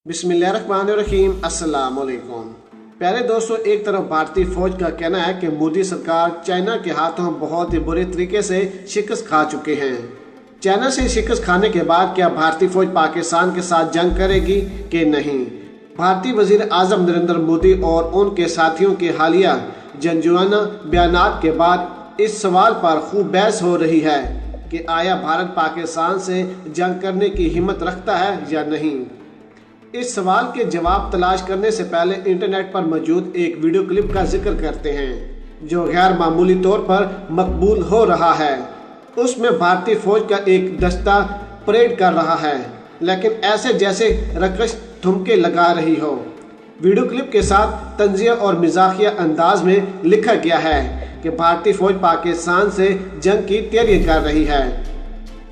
बिस्मिल्लाहिर्रहमानिर्रहीम। अस्सलाम वालेकुम। प्यारे दोस्तों, एक तरफ भारतीय फौज का कहना है कि मोदी सरकार चाइना के हाथों बहुत ही बुरे तरीके से शिकस्त खा चुके हैं। चाइना से शिकस्त खाने के बाद क्या भारतीय फौज पाकिस्तान के साथ जंग करेगी कि नहीं? भारतीय वजीर आजम नरेंद्र मोदी और उनके साथियों के हालिया जंजुआना बयानात के बाद इस सवाल पर खूब बहस हो रही है कि आया भारत पाकिस्तान से जंग करने की हिम्मत रखता है या नहीं। इस सवाल के जवाब तलाश करने से पहले इंटरनेट पर मौजूद एक वीडियो क्लिप का जिक्र करते हैं जो गैर मामूली तौर पर मकबूल हो रहा है। उसमें भारतीय फौज का एक दस्ता परेड कर रहा है, लेकिन ऐसे जैसे रकस ठुमके लगा रही हो। वीडियो क्लिप के साथ तंजिया और मजाकिया अंदाज में लिखा गया है कि भारतीय फौज पाकिस्तान से जंग की तैयारी कर रही है।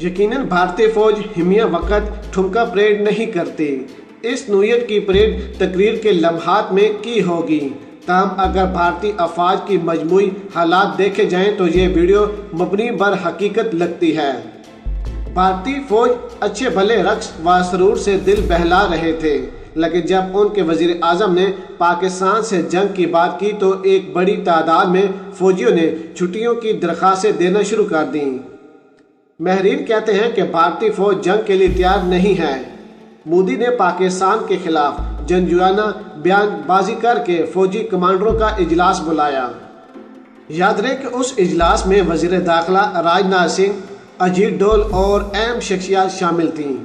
यकीनन भारतीय फौज हिमिया वक्त ठुमका परेड नहीं करती। इस नोयत की परेड तकरीर के लम्हात में की होगी। ताहम अगर भारतीय अफवाज की मजमूई हालात देखे जाएं तो ये वीडियो मबनी बर हकीकत लगती है। भारतीय फौज अच्छे भले रक्स व सरूर से दिल बहला रहे थे, लेकिन जब उनके वजीर आजम ने पाकिस्तान से जंग की बात की तो एक बड़ी तादाद में फौजियों ने छुट्टियों की दरख्वास्तें देना शुरू कर दी। महरीन कहते हैं कि भारतीय फौज जंग के लिए तैयार नहीं है। मोदी ने पाकिस्तान के खिलाफ जंजुआना बयानबाजी करके फौजी कमांडरों का इजलास बुलाया। याद रहे कि उस इजलास में वजीर दाखिला राजनाथ सिंह, अजीत डोल और अहम शख्सियत शामिल थीं।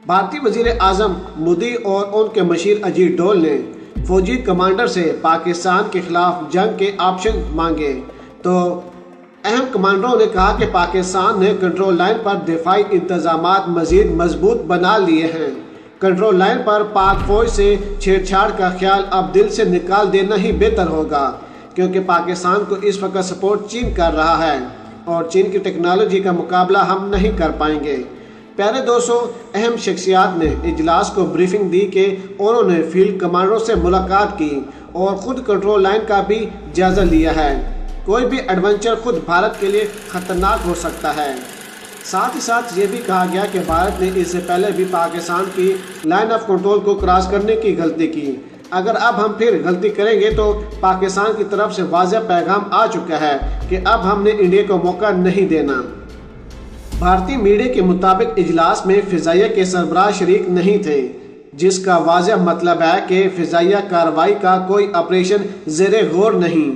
भारतीय वजीर आजम मोदी और उनके मशीर अजीत डोल ने फौजी कमांडर से पाकिस्तान के खिलाफ जंग के ऑप्शन मांगे तो अहम कमांडरों ने कहा कि पाकिस्तान ने कंट्रोल लाइन पर दिफाई इंतजामात मजीद मजबूत बना लिए हैं। कंट्रोल लाइन पर पाक फौज से छेड़छाड़ का ख्याल अब दिल से निकाल देना ही बेहतर होगा, क्योंकि पाकिस्तान को इस वक्त सपोर्ट चीन कर रहा है और चीन की टेक्नोलॉजी का मुकाबला हम नहीं कर पाएंगे। प्यारे दोस्तों, अहम शख्सियात ने इजलास को ब्रीफिंग दी कि उन्होंने फील्ड कमांडरों से मुलाकात की और खुद कंट्रोल लाइन का भी जायजा लिया है। कोई भी एडवेंचर खुद भारत के लिए खतरनाक हो सकता है। साथ ही साथ ये भी कहा गया कि भारत ने इससे पहले भी पाकिस्तान की लाइन ऑफ कंट्रोल को क्रॉस करने की गलती की। अगर अब हम फिर गलती करेंगे तो पाकिस्तान की तरफ से वाज़ेह पैगाम आ चुका है कि अब हमने इंडिया को मौका नहीं देना। भारतीय मीडिया के मुताबिक इजलास में फिजाइया के सरबराह शरीक नहीं थे, जिसका वाज़ेह मतलब है कि फिजाइया कार्रवाई का कोई ऑपरेशन ज़ेरे गौर नहीं।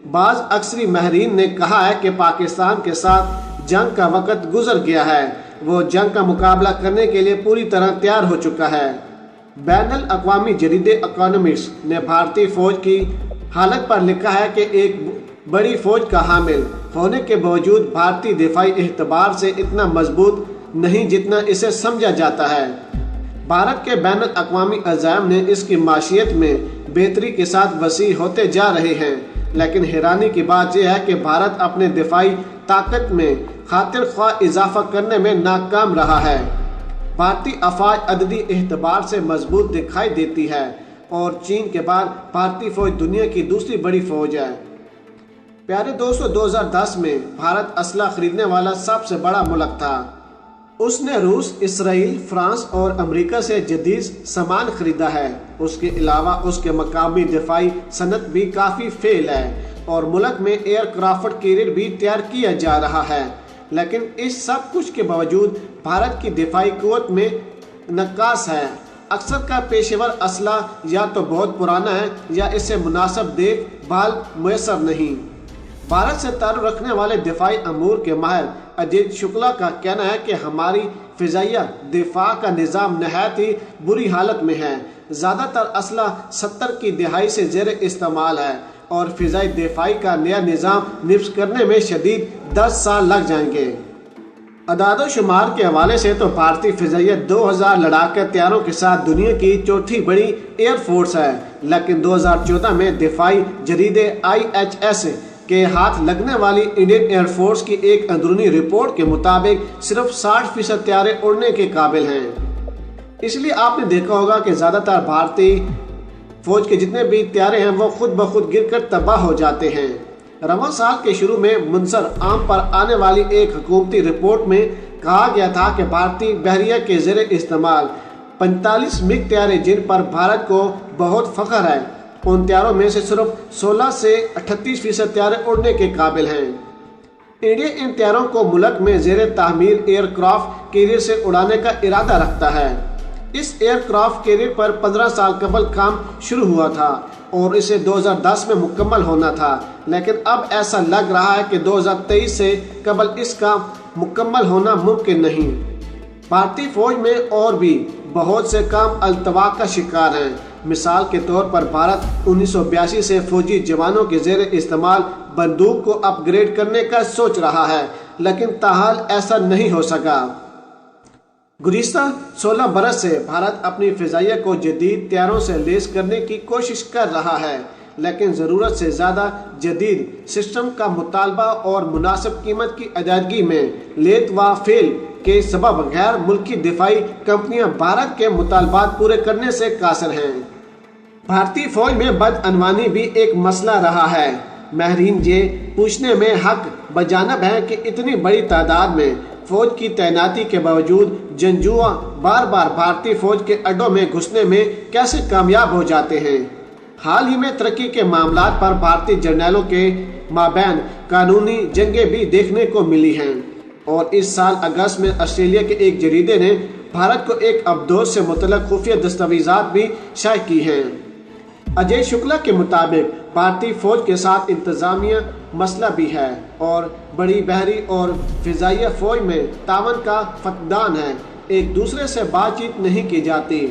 बाज़ अक्सरी महरीन ने कहा है कि पाकिस्तान के साथ जंग का वक्त गुजर गया है, वो जंग का मुकाबला करने के लिए पूरी तरह तैयार हो चुका है। बैनुल अक़वामी जरीदे इकोनॉमिस्ट ने भारतीय फौज की हालत पर लिखा है कि एक बड़ी फौज का हामिल होने के बावजूद भारतीय दिफाई एतबार से इतना मजबूत नहीं जितना इसे समझा जाता है। भारत के बैनुल अक़वामी अज़ाइम ने इसकी माशियत में बेहतरी के साथ वसी होते जा रहे हैं, लेकिन हैरानी की बात यह है कि भारत अपने दिफाई ताकत में खातिर ख्वाह इजाफा करने में नाकाम रहा है। भारतीय अफवाज अददी एतबार से मजबूत दिखाई देती है और चीन के बाद भारतीय फौज दुनिया की दूसरी बड़ी फौज है। प्यारे दोस्तों, 2010 में भारत असला खरीदने वाला सबसे बड़ा मुल्क था। उसने रूस, इसराइल, फ्रांस और अमेरिका से जदीद सामान खरीदा है। उसके अलावा उसके मकामी दिफाई सनत भी काफ़ी फेल है और मुल्क में एयरक्राफ्ट कैरियर भी तैयार किया जा रहा है। लेकिन इस सब कुछ के बावजूद भारत की दिफाई कुव्वत में नक्कास है। अक्सर का पेशेवर असला या तो बहुत पुराना है या इससे मुनासिब देखभाल मुयसर नहीं। भारत से ताल्लुक़ रखने वाले दिफाई अमूर के माहिर अजीत शुक्ला का कहना है कि हमारी फ़िज़ाइया दिफा का निज़ाम नहायत ही बुरी हालत में है। ज़्यादातर असला 70 की दहाई से ज़ेर इस्तेमाल है और फ़िज़ाई दिफाई का नया निज़ाम निफ्स करने में शदीद 10 साल लग जाएंगे। अदाद शुमार के हवाले से तो भारतीय फ़िज़ाइया 2000 लड़ाके तैयारों के साथ दुनिया की चौथी बड़ी एयरफोर्स है, लेकिन 2014 में दिफाई जरीदे IHS के हाथ लगने वाली इंडियन एयरफोर्स की एक अंदरूनी रिपोर्ट के मुताबिक सिर्फ 60% तैयारे उड़ने के काबिल हैं। इसलिए आपने देखा होगा कि ज़्यादातर भारतीय फौज के जितने भी तैयारे हैं वो खुद ब खुद गिरकर तबाह हो जाते हैं। रवां साल के शुरू में मुनसर आम पर आने वाली एक हुकूमती रिपोर्ट में कहा गया था कि भारतीय बहरिया के ज़ेरे इस्तेमाल 45 मिग तैयारे जिन पर भारत को बहुत फख्र है। उन तैयारों में से सिर्फ 16 से 38% तैयारे उड़ने के काबिल हैं। इंडिया इन तैयारों को मुल्क में ज़ेरे तामीर एयरक्राफ्ट कैरियर से उड़ाने का इरादा रखता है। इस एयरक्राफ्ट कैरियर पर 15 साल कबल काम शुरू हुआ था और इसे 2010 में मुकम्मल होना था, लेकिन अब ऐसा लग रहा है कि 2023 से कबल इसका मुकम्मल होना मुमकिन नहीं। भारतीय फौज में और भी बहुत से काम अल्तवा का शिकार हैं। मिसाल के तौर पर भारत 1982 से फौजी जवानों के ज़ेरे इस्तेमाल बंदूक को अपग्रेड करने का सोच रहा है, लेकिन ताहाल ऐसा नहीं हो सका। गुज़िश्ता 16 बरस से भारत अपनी फ़िज़ाइया को जदीद तैयारों से लैस करने की कोशिश कर रहा है, लेकिन ज़रूरत से ज़्यादा जदीद सिस्टम का मुतालबा और मुनासिब कीमत की अदायगी में लेत व फेल के सबब गैर मुल्की दिफाई कंपनियां भारत के मुतालबात पूरे करने से कासिर हैं। भारतीय फौज में बदअनवानी भी एक मसला रहा है। महरीन ये पूछने में हक बजानब है कि इतनी बड़ी तादाद में फौज की तैनाती के बावजूद जंगजुआ बार बार भारतीय फौज के अड्डों में घुसने में कैसे कामयाब हो जाते हैं। हाल ही में तरक्की के मामलात पर भारतीय जर्नैलों के माबैन कानूनी जंगें भी देखने को मिली हैं और इस साल अगस्त में ऑस्ट्रेलिया के एक जरीदे ने भारत को एक अबदोस से मुतल्लिक़ खुफिया दस्तावेज़ात भी शाये की हैं। अजय शुक्ला के मुताबिक भारतीय फौज के साथ इंतजामिया मसला भी है और बड़ी बहरी और फ़िज़ाइया फौज में तावन का फकदान है। एक दूसरे से बातचीत नहीं की जाती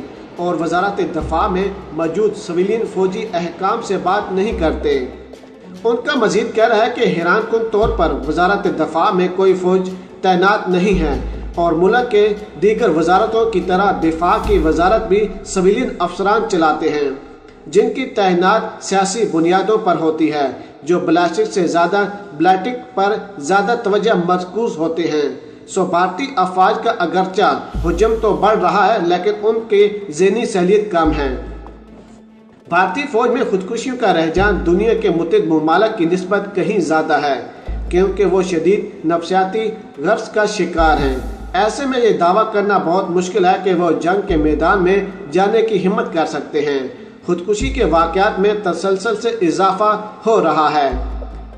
और वजारत दफ़ा में मौजूद सिविलियन फ़ौजी अहकाम से बात नहीं करते। उनका मजीद कहना है कि हैरान कुन तौर पर वजारत दफ़ा में कोई फ़ौज तैनात नहीं है और मुल्क के दीगर वजारतों की तरह दिफा की वजारत भी सिविलियन अफसरान चलाते हैं, जिनकी तैनात सियासी बुनियादों पर होती है, जो ब्लास्टिक से ज़्यादा ब्लैटिक पर ज़्यादा तवज्जो मरकूज होते हैं। सो भारतीय अफवाज का अगरचा हुजम तो बढ़ रहा है, लेकिन उनके ज़हनी सहूलियत कम है। भारतीय फौज में खुदकुशियों का रुझान दुनिया के मुतअद्दिद ममालिक की निस्बत कहीं ज़्यादा है, क्योंकि वो शदीद नफ्सियाती गर्ज का शिकार हैं। ऐसे में ये दावा करना बहुत मुश्किल है कि वो जंग के मैदान में जाने की हिम्मत कर सकते हैं। खुदकुशी के वाक़यात में तसलसल से इजाफा हो रहा है।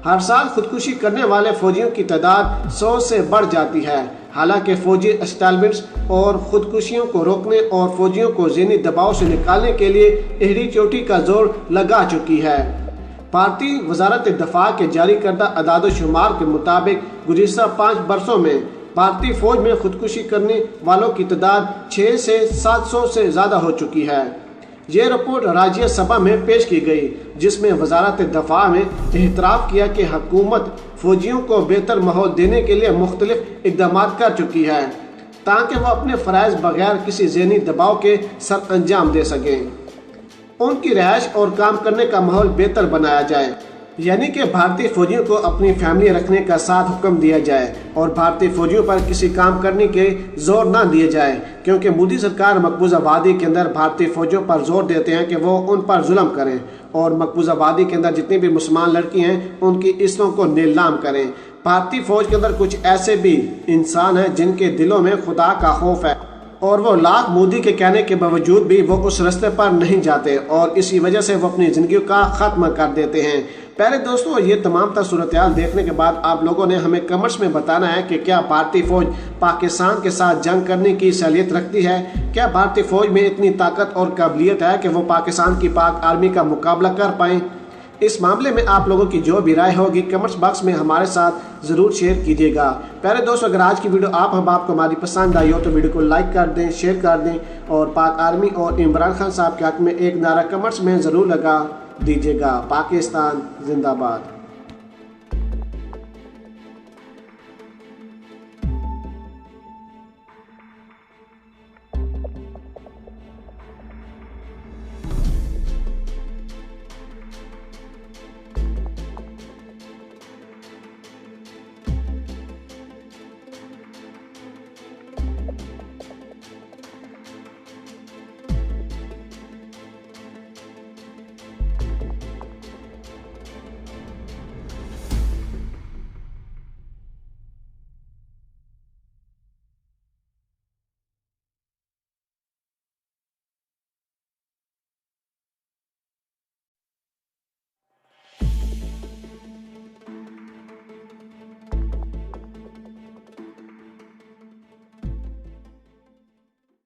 हर साल खुदकुशी करने वाले फौजियों की तादाद 100 से बढ़ जाती है। हालांकि फौजी एस्टेब्लिशमेंट्स और खुदकुशियों को रोकने और फौजियों को ज़हनी दबाव से निकालने के लिए एहड़ी चोटी का जोर लगा चुकी है। भारतीय वजारत दफ़ा के जारी करदा अदाद शुमार के मुताबिक गुज़िश्ता 5 बरसों में भारतीय फौज में खुदकुशी करने वालों की तादाद 6 से 700 से ज़्यादा हो चुकी है। ये रिपोर्ट राज्य सभा में पेश की गई, जिसमें वजारत दफ़ा में एहतराफ़ किया कि हुकूमत फ़ौजियों को बेहतर माहौल देने के लिए मुख्तलिफ इक़दाम कर चुकी है, ताकि वह अपने फ़राइज़ बगैर किसी ज़हनी दबाव के सर अंजाम दे सकें। उनकी रिहाइश और काम करने का माहौल बेहतर बनाया जाए, यानी कि भारतीय फौजियों को अपनी फैमिली रखने का साथ हुक्म दिया जाए और भारतीय फौजियों पर किसी काम करने के जोर ना दिए जाए, क्योंकि मोदी सरकार मकबूजा वादी के अंदर भारतीय फौजियों पर जोर देते हैं कि वो उन पर जुल्म करें और मकबूजा वादी के अंदर जितनी भी मुसलमान लड़की हैं उनकी इज्जतों को नीलाम करें। भारतीय फौज के अंदर कुछ ऐसे भी इंसान हैं जिनके दिलों में खुदा का खौफ है और वो लाख मोदी के कहने के बावजूद भी वो उस रास्ते पर नहीं जाते और इसी वजह से वो अपनी ज़िंदगी का ख़त्म कर देते हैं। पहले दोस्तों, ये तमाम सूरत-ए-हाल देखने के बाद आप लोगों ने हमें कमेंट्स में बताना है कि क्या भारतीय फ़ौज पाकिस्तान के साथ जंग करने की सहूलियत रखती है। क्या भारतीय फ़ौज में इतनी ताकत और काबिलियत है कि वो पाकिस्तान की पाक आर्मी का मुकाबला कर पाएँ। इस मामले में आप लोगों की जो भी राय होगी कमेंट्स बॉक्स में हमारे साथ ज़रूर शेयर कीजिएगा। पहले दोस्तों, अगर आज की वीडियो आपको हमारी पसंद आई हो तो वीडियो को लाइक कर दें, शेयर कर दें और पाक आर्मी और इमरान खान साहब के हक में एक नारा कमेंट्स में ज़रूर लगा दीजिएगा। पाकिस्तान जिंदाबाद।